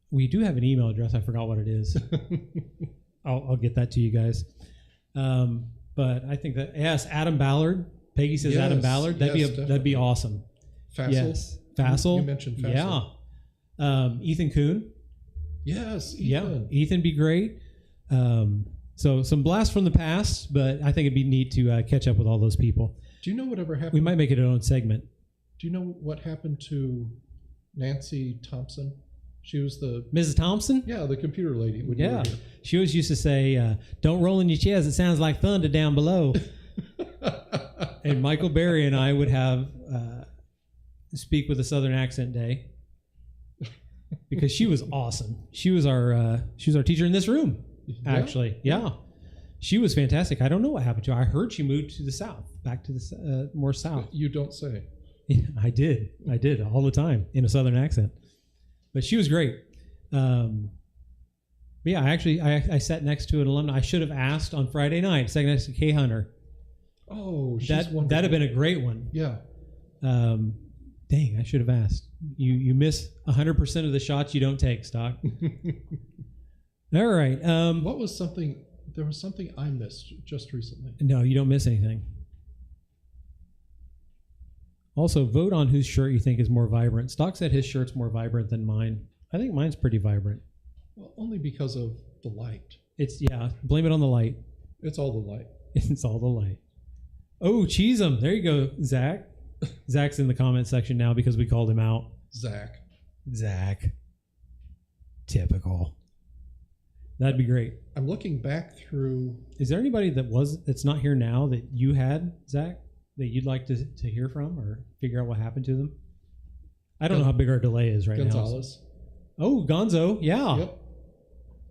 [SPEAKER 1] We do have an email address. I forgot what it is. I'll get that to you guys. But I think that Adam Ballard. Peggy says Adam Ballard. That'd be awesome.
[SPEAKER 2] Fassel.
[SPEAKER 1] Yes, Fassel.
[SPEAKER 2] You mentioned Fassel.
[SPEAKER 1] Yeah. Ethan Kuhn.
[SPEAKER 2] Yes. Ethan.
[SPEAKER 1] Yeah. Ethan be great. So some blasts from the past, but I think it'd be neat to catch up with all those people.
[SPEAKER 2] Do you know whatever happened?
[SPEAKER 1] We might make it our own segment.
[SPEAKER 2] Do you know what happened to Nancy Thompson? She was the
[SPEAKER 1] Mrs. Thompson?
[SPEAKER 2] Yeah, the computer lady.
[SPEAKER 1] Yeah. She always used to say, don't roll in your chairs. It sounds like thunder down below. And Michael Berry and I would have speak with a Southern accent day because she was awesome. She was our teacher in this room, actually. Yeah. She was fantastic. I don't know what happened to her. I heard she moved to the south, back to the more south.
[SPEAKER 2] You don't say.
[SPEAKER 1] Yeah, I did all the time in a Southern accent. But she was great. But yeah, I sat next to an alumni. I should have asked on Friday night. Sat next to Kay Hunter.
[SPEAKER 2] Oh, she's
[SPEAKER 1] That'd
[SPEAKER 2] wonderful.
[SPEAKER 1] have been a great one.
[SPEAKER 2] Yeah.
[SPEAKER 1] Dang, I should have asked. You miss 100% of the shots you don't take, Stock. All right.
[SPEAKER 2] What was something? There was something I missed just recently.
[SPEAKER 1] No, you don't miss anything. Also, vote on whose shirt you think is more vibrant. Stock said his shirt's more vibrant than mine. I think mine's pretty vibrant.
[SPEAKER 2] Well, only because of the light.
[SPEAKER 1] Blame it on the light.
[SPEAKER 2] It's all the light.
[SPEAKER 1] It's all the light. Oh, cheese 'em. There you go, Zach. Zach's in the comment section now because we called him out. Zach. Typical. That'd be great.
[SPEAKER 2] I'm looking back through.
[SPEAKER 1] Is there anybody that's not here now that you had, Zach, that you'd like to hear from or figure out what happened to them? I don't know how big our delay is right
[SPEAKER 2] Gonzalez.
[SPEAKER 1] now. Oh, Gonzo. Yeah.
[SPEAKER 2] Yep.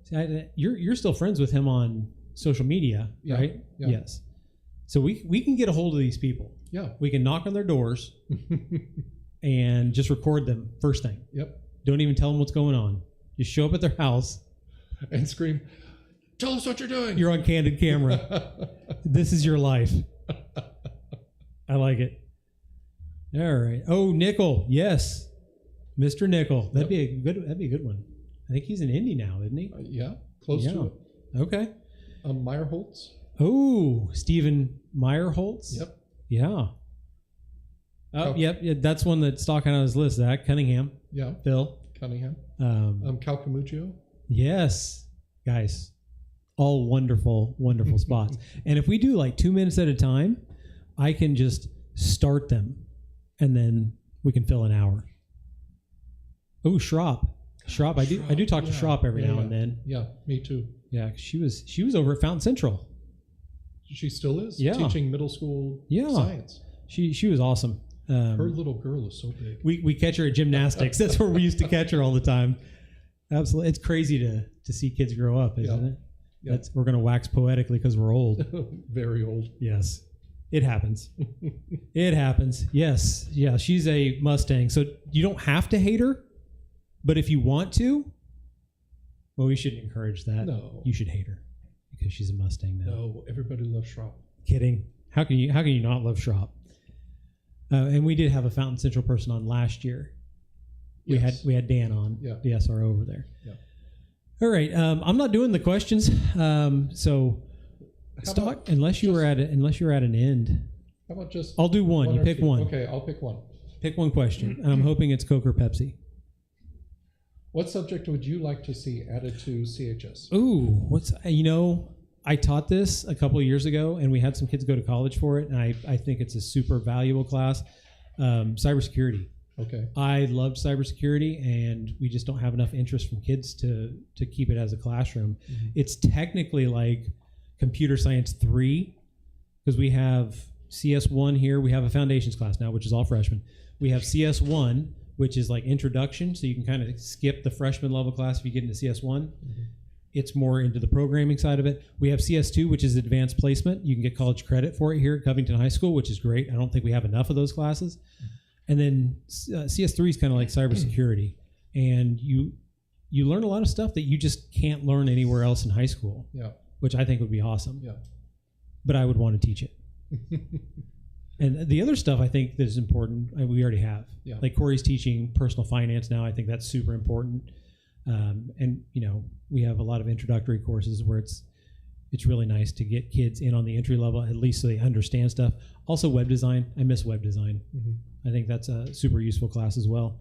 [SPEAKER 1] See, you're still friends with him on social media,
[SPEAKER 2] Yeah,
[SPEAKER 1] right?
[SPEAKER 2] yeah.
[SPEAKER 1] Yes. So we can get a hold of these people.
[SPEAKER 2] Yeah.
[SPEAKER 1] We can knock on their doors and just record them first thing.
[SPEAKER 2] Yep.
[SPEAKER 1] Don't even tell them what's going on. Just show up at their house.
[SPEAKER 2] And scream, "Tell us what you're doing."
[SPEAKER 1] You're on candid camera. This is your life. I like it. All right. Oh, Nickel. Yes. Mr. Nickel. That'd be a good one. I think he's in Indy now, isn't he?
[SPEAKER 2] Yeah. Close to it.
[SPEAKER 1] Okay.
[SPEAKER 2] Meyerholtz.
[SPEAKER 1] Oh, Stephen Meyerholtz.
[SPEAKER 2] Yep.
[SPEAKER 1] Yeah. Oh, yep. Yeah, that's one that Stock on his list. Zach Cunningham.
[SPEAKER 2] Yeah.
[SPEAKER 1] Phil
[SPEAKER 2] Cunningham. Cal Camuccio.
[SPEAKER 1] Yes, guys, all wonderful, wonderful spots. And if we do like 2 minutes at a time, I can just start them, and then we can fill an hour. Oh, Schropp. I do talk to Schropp every now and then.
[SPEAKER 2] Yeah, me too.
[SPEAKER 1] Yeah, she was over at Fountain Central.
[SPEAKER 2] She still is.
[SPEAKER 1] Yeah.
[SPEAKER 2] Teaching middle school science.
[SPEAKER 1] She was awesome.
[SPEAKER 2] Her little girl is so big.
[SPEAKER 1] We catch her at gymnastics. That's where we used to catch her all the time. Absolutely, it's crazy to see kids grow up, isn't it?
[SPEAKER 2] Yeah.
[SPEAKER 1] We're going to wax poetically because we're old.
[SPEAKER 2] Very old.
[SPEAKER 1] Yes, it happens. It happens. Yes, yeah. She's a Mustang, so you don't have to hate her, but if you want to, well, we shouldn't encourage that.
[SPEAKER 2] No,
[SPEAKER 1] you should hate her because she's a Mustang now.
[SPEAKER 2] No, everybody loves Schropp.
[SPEAKER 1] Kidding. How can you not love Schropp? And we did have a Fountain Central person on last year. We had Dan on, the SRO over there. Yeah. All right. I'm not doing the questions. So Stock, unless you were at an end.
[SPEAKER 2] How about just?
[SPEAKER 1] I'll do one. You pick one.
[SPEAKER 2] Okay, I'll pick one.
[SPEAKER 1] Pick one question. And I'm hoping it's Coke or Pepsi.
[SPEAKER 2] What subject would you like to see added to CHS?
[SPEAKER 1] Ooh, I taught this a couple of years ago, and we had some kids go to college for it, and I think it's a super valuable class. Cybersecurity.
[SPEAKER 2] Okay.
[SPEAKER 1] I loved cybersecurity, and we just don't have enough interest from kids to keep it as a classroom. Mm-hmm. It's technically like Computer Science 3, because we have CS1 here. We have a foundations class now, which is all freshmen. We have CS1, which is like introduction, so you can kind of skip the freshman level class if you get into CS1. Mm-hmm. It's more into the programming side of it. We have CS2, which is advanced placement. You can get college credit for it here at Covington High School, which is great. I don't think we have enough of those classes. Mm-hmm. And then CS3 is kind of like cybersecurity, and you learn a lot of stuff that you just can't learn anywhere else in high school.
[SPEAKER 2] Yeah,
[SPEAKER 1] which I think would be awesome.
[SPEAKER 2] Yeah,
[SPEAKER 1] but I would want to teach it. And the other stuff I think that is important, we already have. Yeah, like Corey's teaching personal finance now. I think that's super important. And we have a lot of introductory courses where it's really nice to get kids in on the entry level, at least so they understand stuff. Also, web design. I miss web design. Mm-hmm. I think that's a super useful class as well.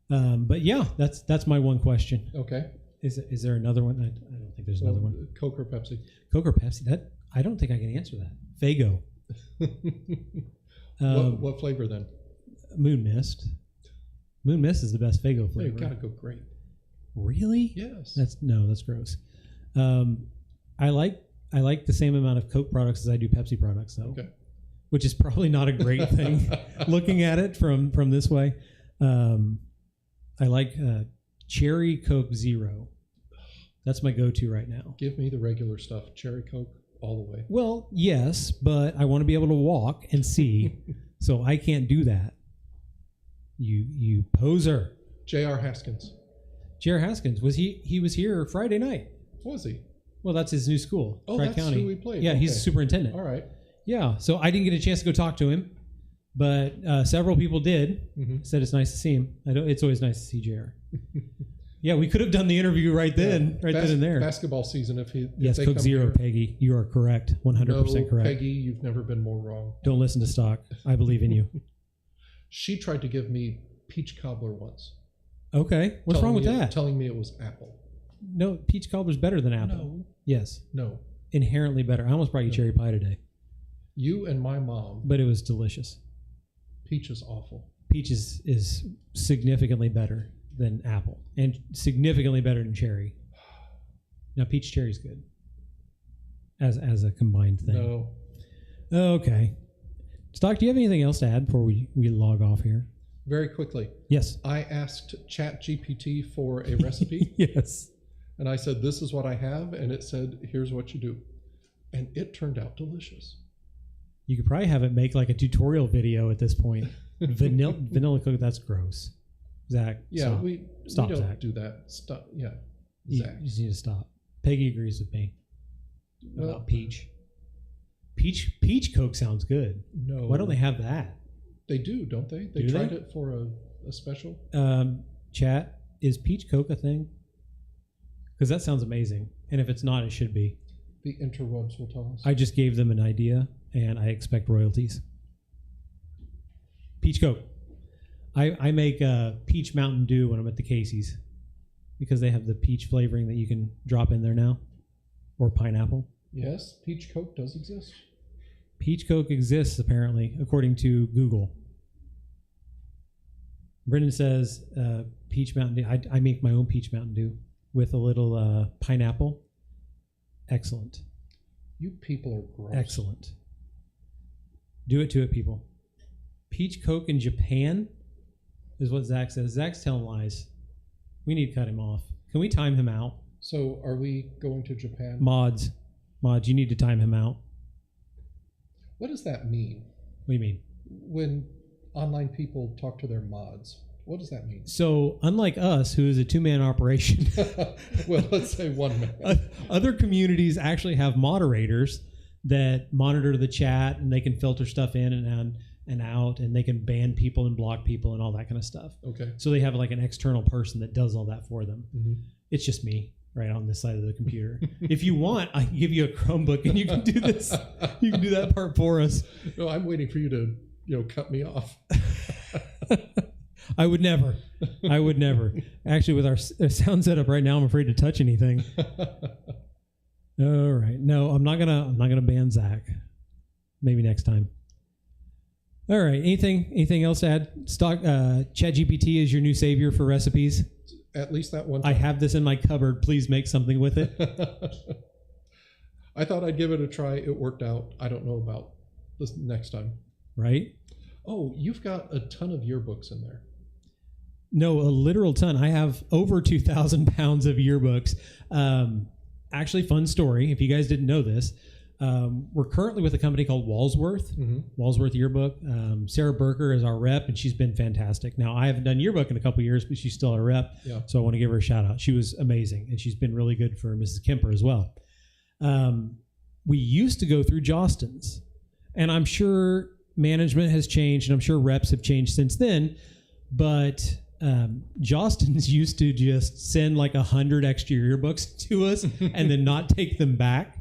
[SPEAKER 1] But yeah, that's my one question.
[SPEAKER 2] Okay.
[SPEAKER 1] Is there another one? I don't think there's another one.
[SPEAKER 2] Coke or Pepsi?
[SPEAKER 1] Coke or Pepsi? That I don't think I can answer that. Faygo.
[SPEAKER 2] What flavor then?
[SPEAKER 1] Moon Mist. Moon Mist is the best Faygo flavor.
[SPEAKER 2] It's gotta go great.
[SPEAKER 1] Really?
[SPEAKER 2] Yes.
[SPEAKER 1] That's gross. I like the same amount of Coke products as I do Pepsi products, though. Okay. Which is probably not a great thing looking at it from this way. I like Cherry Coke Zero. That's my go-to right now.
[SPEAKER 2] Give me the regular stuff. Cherry Coke all the way.
[SPEAKER 1] Well, yes, but I want to be able to walk and see, so I can't do that. You poser.
[SPEAKER 2] J.R. Haskins.
[SPEAKER 1] J.R. Haskins, he was here Friday night.
[SPEAKER 2] Was he?
[SPEAKER 1] Well, that's his new school.
[SPEAKER 2] Oh,
[SPEAKER 1] Tri
[SPEAKER 2] that's
[SPEAKER 1] County.
[SPEAKER 2] who we played.
[SPEAKER 1] Yeah,
[SPEAKER 2] Okay.
[SPEAKER 1] he's a superintendent.
[SPEAKER 2] All right.
[SPEAKER 1] Yeah, so I didn't get a chance to go talk to him, but several people did.
[SPEAKER 2] Mhm.
[SPEAKER 1] Said it's nice to see him. It's always nice to see JR. Yeah, we could have done the interview right then, then and there.
[SPEAKER 2] Basketball season. If
[SPEAKER 1] Yes,
[SPEAKER 2] they
[SPEAKER 1] Cook
[SPEAKER 2] come
[SPEAKER 1] Zero,
[SPEAKER 2] here-
[SPEAKER 1] Peggy. You are correct. 100%
[SPEAKER 2] No,
[SPEAKER 1] correct.
[SPEAKER 2] Peggy, you've never been more wrong.
[SPEAKER 1] Don't listen to stock. I believe in you.
[SPEAKER 2] She tried to give me peach cobbler once.
[SPEAKER 1] Okay, what's
[SPEAKER 2] telling
[SPEAKER 1] wrong with
[SPEAKER 2] me-
[SPEAKER 1] that?
[SPEAKER 2] Telling me it was apple.
[SPEAKER 1] No, peach cobbler's better than apple. Yes,
[SPEAKER 2] No.
[SPEAKER 1] inherently better. I almost brought you cherry pie today,
[SPEAKER 2] You and my mom.
[SPEAKER 1] but it was delicious.
[SPEAKER 2] Peach is awful.
[SPEAKER 1] Peach is significantly better than apple and significantly better than cherry. Now, peach cherry is good as a combined thing.
[SPEAKER 2] No.
[SPEAKER 1] Okay. Stock, do you have anything else to add before we log off here?
[SPEAKER 2] Very quickly.
[SPEAKER 1] Yes.
[SPEAKER 2] I asked ChatGPT for a recipe,
[SPEAKER 1] Yes.
[SPEAKER 2] and I said, "This is what I have," and it said, "Here's what you do," and it turned out delicious.
[SPEAKER 1] You could probably have it make like a tutorial video at this point. Vanilla Coke, that's gross. Zach.
[SPEAKER 2] Yeah,
[SPEAKER 1] stop.
[SPEAKER 2] we
[SPEAKER 1] Stop,
[SPEAKER 2] don't
[SPEAKER 1] Zach.
[SPEAKER 2] do that. Stop. Yeah,
[SPEAKER 1] You
[SPEAKER 2] Zach.
[SPEAKER 1] just need to stop. Peggy agrees with me
[SPEAKER 2] Well,
[SPEAKER 1] about peach. Peach Coke sounds good.
[SPEAKER 2] no.
[SPEAKER 1] Why don't they have that?
[SPEAKER 2] They do, don't they? They
[SPEAKER 1] Do
[SPEAKER 2] tried
[SPEAKER 1] they?
[SPEAKER 2] it for a special.
[SPEAKER 1] Chat, is peach Coke a thing? Because that sounds amazing. And if it's not, it should be.
[SPEAKER 2] The interwebs will tell us.
[SPEAKER 1] I just gave them an idea, and I expect royalties. Peach Coke. I make peach Mountain Dew when I'm at the Casey's because they have the peach flavoring that you can drop in there now, or pineapple.
[SPEAKER 2] Yes, peach Coke does exist.
[SPEAKER 1] Peach Coke exists, apparently, according to Google. Brendan says peach Mountain Dew. I make my own peach Mountain Dew with a little pineapple. Excellent.
[SPEAKER 2] You people are gross.
[SPEAKER 1] Excellent. Do it to it, people. Peach Coke in Japan is what Zach says. Zach's telling lies. We need to cut him off. Can we time him out?
[SPEAKER 2] So, are we going to Japan?
[SPEAKER 1] Mods, you need to time him out.
[SPEAKER 2] What does that mean?
[SPEAKER 1] What do you mean?
[SPEAKER 2] When online people talk to their mods, what does that mean?
[SPEAKER 1] So, unlike us, who is a two-man operation,
[SPEAKER 2] Well, let's say one man.
[SPEAKER 1] other communities actually have moderators that monitor the chat, and they can filter stuff in and out, and they can ban people and block people and all that kind of stuff.
[SPEAKER 2] Okay.
[SPEAKER 1] So they have like an external person that does all that for them.
[SPEAKER 2] Mm-hmm.
[SPEAKER 1] It's just me right on this side of the computer. If you want, I can give you a Chromebook and you can do this. You can do that part for us.
[SPEAKER 2] No, I'm waiting for you to, cut me off.
[SPEAKER 1] I would never. Actually, with our sound setup right now, I'm afraid to touch anything. All right. No, I'm not gonna ban Zach. Maybe next time. All right. Anything else to add? ChatGPT is your new savior for recipes.
[SPEAKER 2] At least that one
[SPEAKER 1] I
[SPEAKER 2] time.
[SPEAKER 1] have this in my cupboard. Please make something with it.
[SPEAKER 2] I thought I'd give it a try. It worked out. I don't know about this next time.
[SPEAKER 1] Right?
[SPEAKER 2] Oh, you've got a ton of yearbooks in there.
[SPEAKER 1] No, a literal ton. I have over 2,000 pounds of yearbooks. Actually, fun story. If you guys didn't know this, we're currently with a company called Walsworth.
[SPEAKER 2] Mm-hmm.
[SPEAKER 1] Walsworth Yearbook. Sarah Berker is our rep, and she's been fantastic. Now, I haven't done yearbook in a couple of years, but she's still our rep.
[SPEAKER 2] Yeah.
[SPEAKER 1] So I want to give her a shout out. She was amazing, and she's been really good for Mrs. Kemper as well. We used to go through Jostens, and I'm sure management has changed, and I'm sure reps have changed since then, but Jostens used to just send like 100 extra yearbooks to us and then not take them back.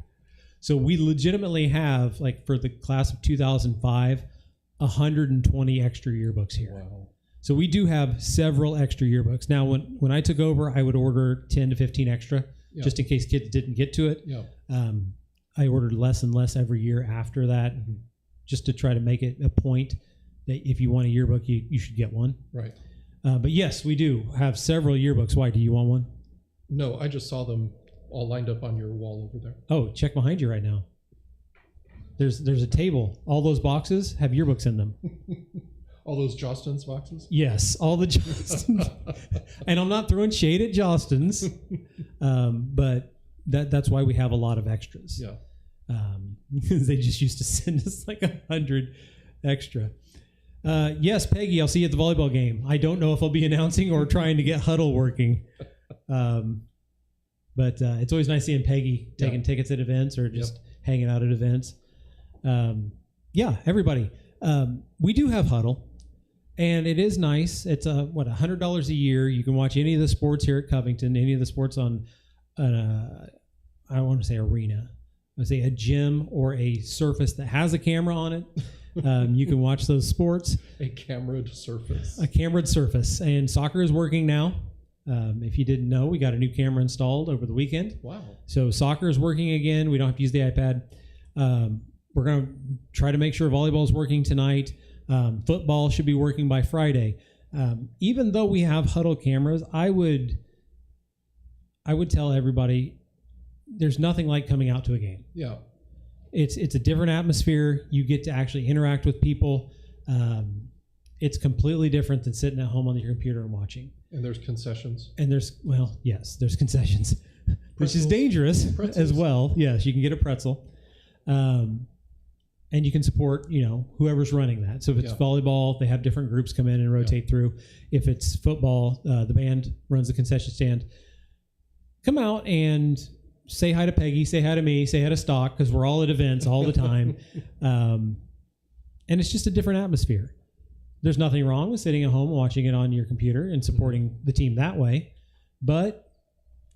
[SPEAKER 1] So we legitimately have, like for the class of 2005, 120 extra yearbooks here.
[SPEAKER 2] Wow.
[SPEAKER 1] So we do have several extra yearbooks. Now, when I took over, I would order 10 to 15 extra,
[SPEAKER 2] Yeah.
[SPEAKER 1] just in case kids didn't get to it.
[SPEAKER 2] Yeah.
[SPEAKER 1] I ordered less and less every year after that,
[SPEAKER 2] Mhm.
[SPEAKER 1] just to try to make it a point that if you want a yearbook, you should get one.
[SPEAKER 2] Right.
[SPEAKER 1] But yes, we do have several yearbooks. Why? Do you want one?
[SPEAKER 2] No, I just saw them all lined up on your wall over there.
[SPEAKER 1] Oh, check behind you right now. There's a table. All those boxes have yearbooks in them.
[SPEAKER 2] All those Jostens boxes?
[SPEAKER 1] Yes, all the Jostens. And I'm not throwing shade at Jostens, but that's why we have a lot of extras.
[SPEAKER 2] Yeah.
[SPEAKER 1] They just used to send us like 100 extra. Yes, Peggy, I'll see you at the volleyball game. I don't know if I'll be announcing or trying to get Huddle working. But it's always nice seeing Peggy taking tickets at events or just hanging out at events. Yeah, everybody. We do have Huddle, and it is nice. It's $100 a year. You can watch any of the sports here at Covington, any of the sports on, I want to say arena. I would say a gym or a surface that has a camera on it. You can watch those sports.
[SPEAKER 2] A cameraed surface.
[SPEAKER 1] A cameraed surface. And soccer is working now. If you didn't know, we got a new camera installed over the weekend.
[SPEAKER 2] Wow.
[SPEAKER 1] So soccer is working again. We don't have to use the iPad. We're going to try to make sure volleyball is working tonight. Football should be working by Friday. Even though we have Huddle cameras, I would tell everybody there's nothing like coming out to a game.
[SPEAKER 2] Yeah.
[SPEAKER 1] It's a different atmosphere. You get to actually interact with people. It's completely different than sitting at home on your computer and watching.
[SPEAKER 2] And there's concessions.
[SPEAKER 1] And there's concessions, which is dangerous as well. Yes, you can get a pretzel. And you can support, whoever's running that. So if it's volleyball, they have different groups come in and rotate through. If it's football, the band runs the concession stand. Come out and say hi to Peggy, say hi to me, say hi to Stock, because we're all at events all the time. And it's just a different atmosphere. There's nothing wrong with sitting at home watching it on your computer and supporting the team that way. But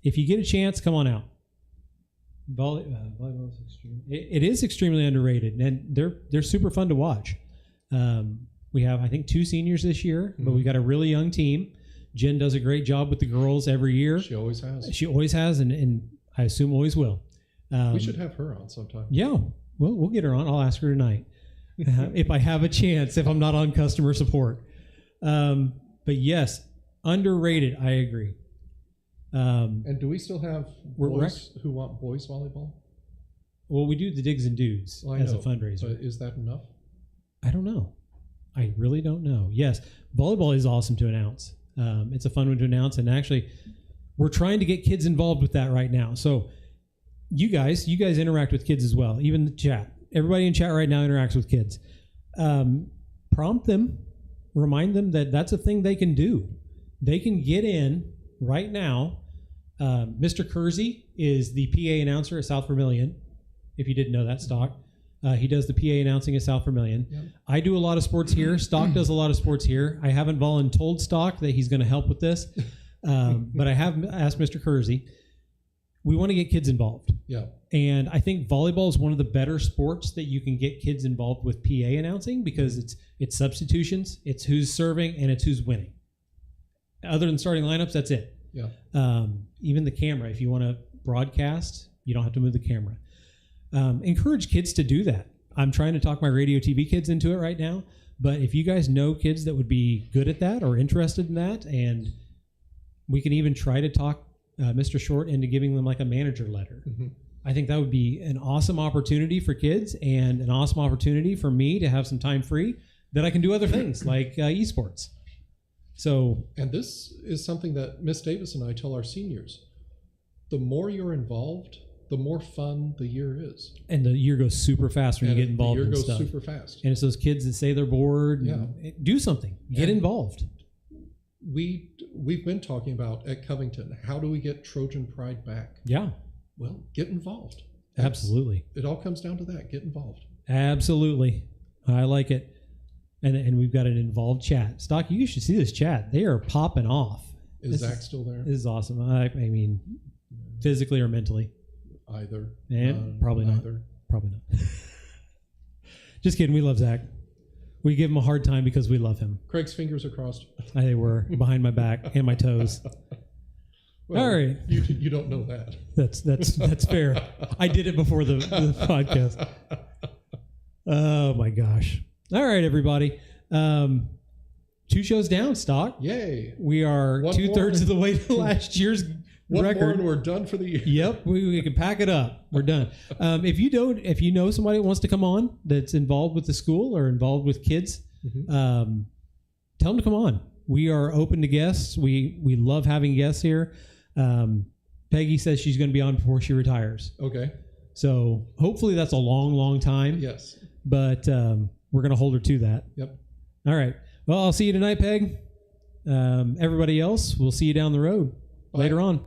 [SPEAKER 1] if you get a chance, come on out. Volleyball is extreme. It is extremely underrated, and they're super fun to watch. We have, I think, 2 seniors this year, but we got a really young team. Jen does a great job with the girls every year.
[SPEAKER 2] She always has.
[SPEAKER 1] She always has, and I assume always will.
[SPEAKER 2] We should have her on sometime.
[SPEAKER 1] Yeah, we'll get her on. I'll ask her tonight if I have a chance, if I'm not on customer support. But yes, underrated. I agree.
[SPEAKER 2] And do we still have boys who want boys volleyball?
[SPEAKER 1] Well, we do the Digs and Dudes as a fundraiser.
[SPEAKER 2] But is that enough?
[SPEAKER 1] I don't know. I really don't know. Yes, volleyball is awesome to announce. It's a fun one to announce, and actually, we're trying to get kids involved with that right now. So, you guys interact with kids as well. Even the chat. Everybody in chat right now interacts with kids. Prompt them, remind them that that's a thing they can do. They can get in right now. Mr. Kersey is the PA announcer at South Vermilion. If you didn't know that, Stock. He does the PA announcing at South Vermilion. Yep. I do a lot of sports here. Stock does a lot of sports here. I haven't told Stock that he's going to help with this, but I have asked Mr. Kersey. We want to get kids involved.
[SPEAKER 2] Yeah.
[SPEAKER 1] And I think volleyball is one of the better sports that you can get kids involved with PA announcing, because it's substitutions, it's who's serving, and it's who's winning. Other than starting lineups, that's it.
[SPEAKER 2] Yeah.
[SPEAKER 1] Even the camera, if you want to broadcast, you don't have to move the camera. Encourage kids to do that. I'm trying to talk my radio TV kids into it right now, but if you guys know kids that would be good at that or interested in that, and we can even try to talk Mr. Short into giving them like a manager letter. Mm-hmm. I think that would be an awesome opportunity for kids and an awesome opportunity for me to have some time free that I can do other things like esports. So,
[SPEAKER 2] and this is something that Miss Davis and I tell our seniors. The more you're involved, the more fun the year is.
[SPEAKER 1] And the year goes super fast when you get involved in stuff.
[SPEAKER 2] The year goes super fast.
[SPEAKER 1] And it's those kids that say they're bored. Yeah. Do something. Get involved.
[SPEAKER 2] We've been talking about at Covington, how do we get Trojan Pride back?
[SPEAKER 1] Yeah.
[SPEAKER 2] Well, get involved.
[SPEAKER 1] Absolutely.
[SPEAKER 2] It all comes down to that. Get involved.
[SPEAKER 1] Absolutely. I like it. And we've got an involved chat. Stock, you should see this chat. They are popping off.
[SPEAKER 2] Is Zach still there?
[SPEAKER 1] This is awesome. I mean, physically or mentally?
[SPEAKER 2] Either.
[SPEAKER 1] And probably not.
[SPEAKER 2] Either.
[SPEAKER 1] Probably not. Just kidding. We love Zach. We give him a hard time because we love him.
[SPEAKER 2] Craig's fingers are crossed.
[SPEAKER 1] They were behind my back and my toes.
[SPEAKER 2] Well,
[SPEAKER 1] all right.
[SPEAKER 2] You don't know that.
[SPEAKER 1] That's fair. I did it before the podcast. Oh my gosh. All right, everybody. 2 shows down, Stock.
[SPEAKER 2] Yay.
[SPEAKER 1] We are 2/3 of the way to last year's record.
[SPEAKER 2] And we're done for the year.
[SPEAKER 1] Yep, we can pack it up. We're done. If you know somebody that wants to come on that's involved with the school or involved with kids, tell them to come on. We are open to guests. We love having guests here. Peggy says she's going to be on before she retires.
[SPEAKER 2] Okay.
[SPEAKER 1] So hopefully that's a long, long time.
[SPEAKER 2] Yes.
[SPEAKER 1] But we're going to hold her to that.
[SPEAKER 2] Yep.
[SPEAKER 1] All right. Well, I'll see you tonight, Peg. Everybody else, we'll see you down the road later on.